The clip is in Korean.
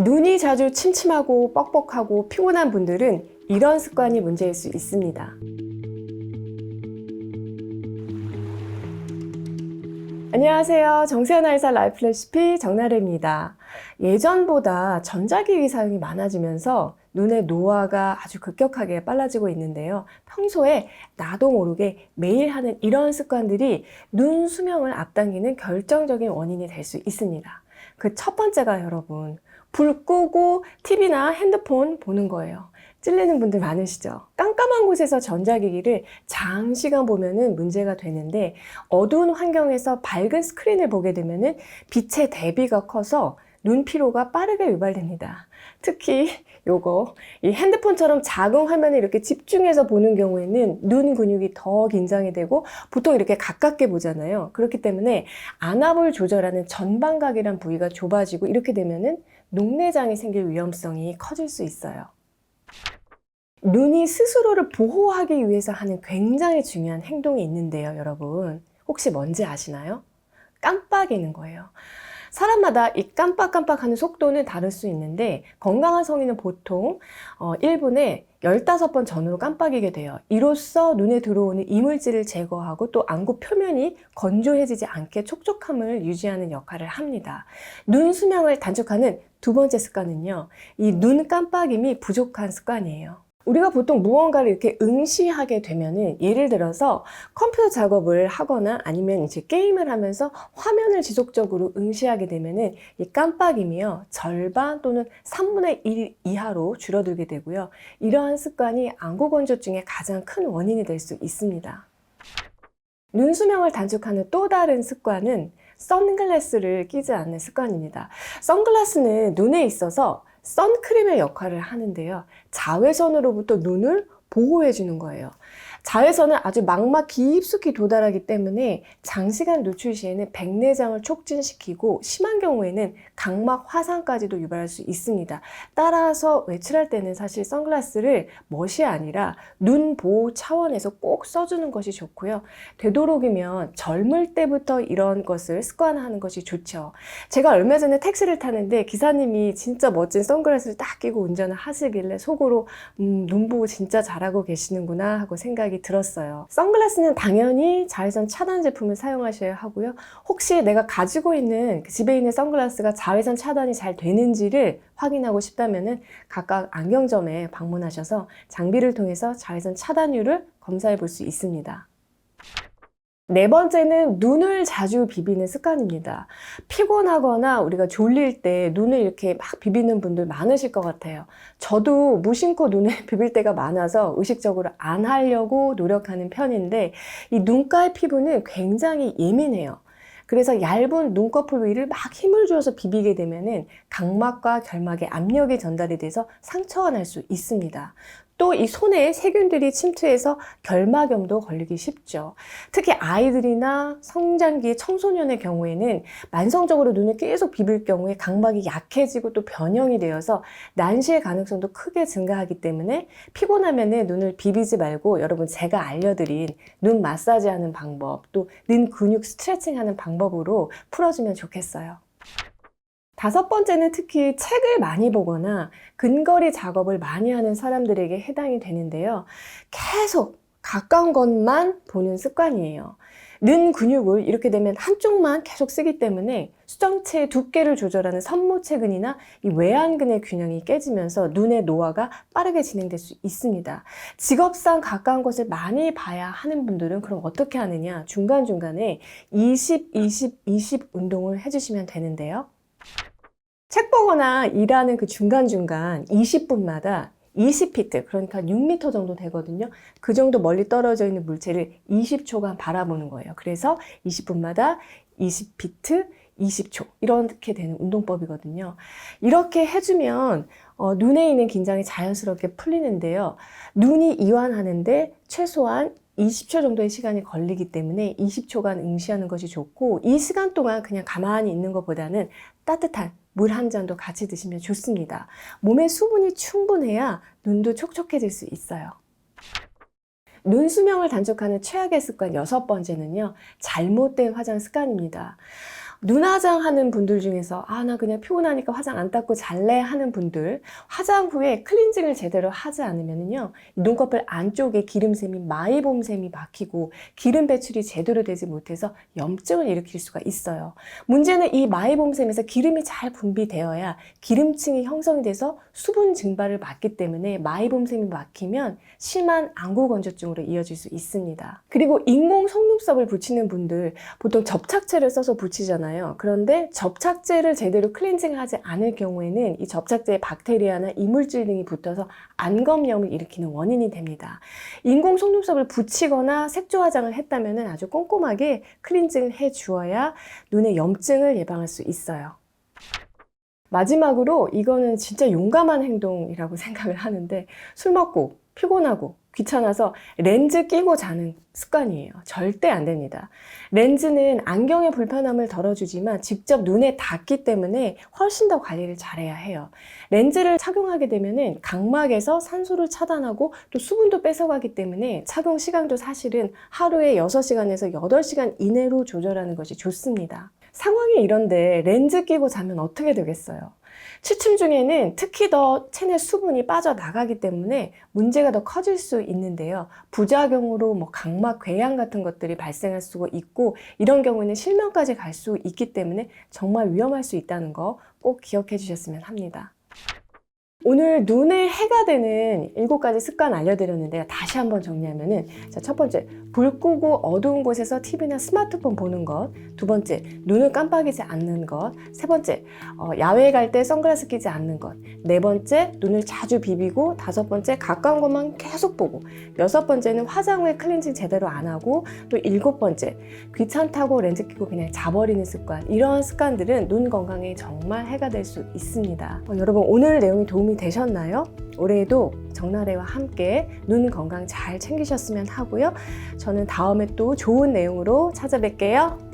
눈이 자주 침침하고 뻑뻑하고 피곤한 분들은 이런 습관이 문제일 수 있습니다. 안녕하세요. 정세현 아이사 라이프 레시피 정나래입니다. 예전보다 전자기기 사용이 많아지면서 눈의 노화가 아주 급격하게 빨라지고 있는데요. 평소에 나도 모르게 매일 하는 이런 습관들이 눈 수명을 앞당기는 결정적인 원인이 될 수 있습니다. 그 첫 번째가 여러분, 불 끄고 TV나 핸드폰 보는 거예요. 찔리는 분들 많으시죠? 깜깜한 곳에서 전자기기를 장시간 보면은 문제가 되는데, 어두운 환경에서 밝은 스크린을 보게 되면은 빛의 대비가 커서 눈 피로가 빠르게 유발됩니다. 특히 이 핸드폰처럼 작은 화면에 이렇게 집중해서 보는 경우에는 눈 근육이 더 긴장이 되고 보통 이렇게 가깝게 보잖아요. 그렇기 때문에 안압을 조절하는 전방각이란 부위가 좁아지고 이렇게 되면은 녹내장이 생길 위험성이 커질 수 있어요. 눈이 스스로를 보호하기 위해서 하는 굉장히 중요한 행동이 있는데요, 여러분. 혹시 뭔지 아시나요? 깜빡이는 거예요. 사람마다 이 깜빡깜빡하는 속도는 다를 수 있는데 건강한 성인은 보통 1분에 15번 전후로 깜빡이게 돼요. 이로써 눈에 들어오는 이물질을 제거하고 또 안구 표면이 건조해지지 않게 촉촉함을 유지하는 역할을 합니다. 눈 수명을 단축하는 두 번째 습관은요, 이 눈 깜빡임이 부족한 습관이에요. 우리가 보통 무언가를 이렇게 응시하게 되면은, 예를 들어서 컴퓨터 작업을 하거나 아니면 이제 게임을 하면서 화면을 지속적으로 응시하게 되면은 이 깜빡임이요, 절반 또는 3분의 1 이하로 줄어들게 되고요. 이러한 습관이 안구 건조증의 가장 큰 원인이 될 수 있습니다. 눈 수명을 단축하는 또 다른 습관은 선글라스를 끼지 않는 습관입니다. 선글라스는 눈에 있어서 선크림의 역할을 하는데요. 자외선으로부터 눈을 보호해 주는 거예요. 자외선은 아주 망막 깊숙이 도달하기 때문에 장시간 노출 시에는 백내장을 촉진시키고 심한 경우에는 각막 화상까지도 유발할 수 있습니다. 따라서 외출할 때는 사실 선글라스를 멋이 아니라 눈 보호 차원에서 꼭 써주는 것이 좋고요. 되도록이면 젊을 때부터 이런 것을 습관화하는 것이 좋죠. 제가 얼마 전에 택시를 타는데 기사님이 진짜 멋진 선글라스를 딱 끼고 운전을 하시길래 속으로 눈 보호 진짜 잘하고 계시는구나 하고 생각이 들었어요. 선글라스는 당연히 자외선 차단 제품을 사용하셔야 하고요. 혹시 내가 가지고 있는 집에 있는 선글라스가 자외선 차단이 잘 되는지를 확인하고 싶다면은 각각 안경점에 방문하셔서 장비를 통해서 자외선 차단율을 검사해 볼 수 있습니다. 네 번째는 눈을 자주 비비는 습관입니다. 피곤하거나 우리가 졸릴 때 눈을 이렇게 막 비비는 분들 많으실 것 같아요. 저도 무심코 눈을 비빌 때가 많아서 의식적으로 안 하려고 노력하는 편인데, 이 눈가의 피부는 굉장히 예민해요. 그래서 얇은 눈꺼풀 위를 막 힘을 주어서 비비게 되면은 각막과 결막에 압력이 전달이 돼서 상처가 날 수 있습니다. 또 이 손에 세균들이 침투해서 결막염도 걸리기 쉽죠. 특히 아이들이나 성장기 청소년의 경우에는 만성적으로 눈을 계속 비빌 경우에 각막이 약해지고 또 변형이 되어서 난시의 가능성도 크게 증가하기 때문에 피곤하면은 눈을 비비지 말고 여러분 제가 알려드린 눈 마사지하는 방법, 또 눈 근육 스트레칭하는 방법으로 풀어주면 좋겠어요. 다섯 번째는 특히 책을 많이 보거나 근거리 작업을 많이 하는 사람들에게 해당이 되는데요. 계속 가까운 것만 보는 습관이에요. 눈 근육을 이렇게 되면 한쪽만 계속 쓰기 때문에 수정체의 두께를 조절하는 선모체근이나 이 외안근의 균형이 깨지면서 눈의 노화가 빠르게 진행될 수 있습니다. 직업상 가까운 것을 많이 봐야 하는 분들은 그럼 어떻게 하느냐? 중간중간에 20, 20, 20 운동을 해주시면 되는데요. 책 보거나 일하는 그 중간중간 20분마다 20피트, 그러니까 6m 정도 되거든요. 그 정도 멀리 떨어져 있는 물체를 20초간 바라보는 거예요. 그래서 20분마다 20피트, 20초 이렇게 되는 운동법이거든요. 이렇게 해주면 눈에 있는 긴장이 자연스럽게 풀리는데요. 눈이 이완하는데 최소한 20초 정도의 시간이 걸리기 때문에 20초간 응시하는 것이 좋고, 이 시간 동안 그냥 가만히 있는 것보다는 따뜻한 물 한 잔도 같이 드시면 좋습니다. 몸에 수분이 충분해야 눈도 촉촉해질 수 있어요. 눈 수명을 단축하는 최악의 습관 여섯 번째는요, 잘못된 화장 습관입니다. 눈 화장하는 분들 중에서 나 그냥 피곤하니까 화장 안 닦고 잘래 하는 분들, 화장 후에 클렌징을 제대로 하지 않으면요 눈꺼풀 안쪽에 기름샘이 마이봄샘이 막히고 기름 배출이 제대로 되지 못해서 염증을 일으킬 수가 있어요. 문제는 이 마이봄샘에서 기름이 잘 분비되어야 기름층이 형성이 돼서 수분 증발을 막기 때문에 마이봄샘이 막히면 심한 안구건조증으로 이어질 수 있습니다. 그리고 인공 속눈썹을 붙이는 분들 보통 접착제를 써서 붙이잖아요. 그런데 접착제를 제대로 클렌징하지 않을 경우에는 이 접착제에 박테리아나 이물질 등이 붙어서 안검염을 일으키는 원인이 됩니다. 인공 속눈썹을 붙이거나 색조 화장을 했다면 아주 꼼꼼하게 클렌징을 해주어야 눈의 염증을 예방할 수 있어요. 마지막으로 이거는 진짜 용감한 행동이라고 생각을 하는데, 술 먹고 피곤하고 귀찮아서 렌즈 끼고 자는 습관이에요. 절대 안 됩니다. 렌즈는 안경의 불편함을 덜어주지만 직접 눈에 닿기 때문에 훨씬 더 관리를 잘해야 해요. 렌즈를 착용하게 되면은 각막에서 산소를 차단하고 또 수분도 뺏어가기 때문에 착용 시간도 사실은 하루에 6시간에서 8시간 이내로 조절하는 것이 좋습니다. 상황이 이런데 렌즈 끼고 자면 어떻게 되겠어요? 취침 중에는 특히 더 체내 수분이 빠져나가기 때문에 문제가 더 커질 수 있는데요. 부작용으로 각막 궤양 같은 것들이 발생할 수가 있고, 이런 경우에는 실명까지 갈 수 있기 때문에 정말 위험할 수 있다는 거 꼭 기억해 주셨으면 합니다. 오늘 눈에 해가 되는 7가지 습관 알려드렸는데요. 다시 한번 정리하면은, 자, 첫 번째, 불 끄고 어두운 곳에서 TV나 스마트폰 보는 것. 두 번째, 눈을 깜빡이지 않는 것. 세 번째, 야외에 갈 때 선글라스 끼지 않는 것. 네 번째, 눈을 자주 비비고. 다섯 번째, 가까운 것만 계속 보고. 여섯 번째는 화장 후에 클렌징 제대로 안 하고. 또 일곱 번째, 귀찮다고 렌즈 끼고 그냥 자버리는 습관. 이런 습관들은 눈 건강에 정말 해가 될 수 있습니다. 여러분, 오늘 내용이 도움이 되셨나요? 올해에도 정나래와 함께 눈 건강 잘 챙기셨으면 하고요. 저는 다음에 또 좋은 내용으로 찾아뵐게요.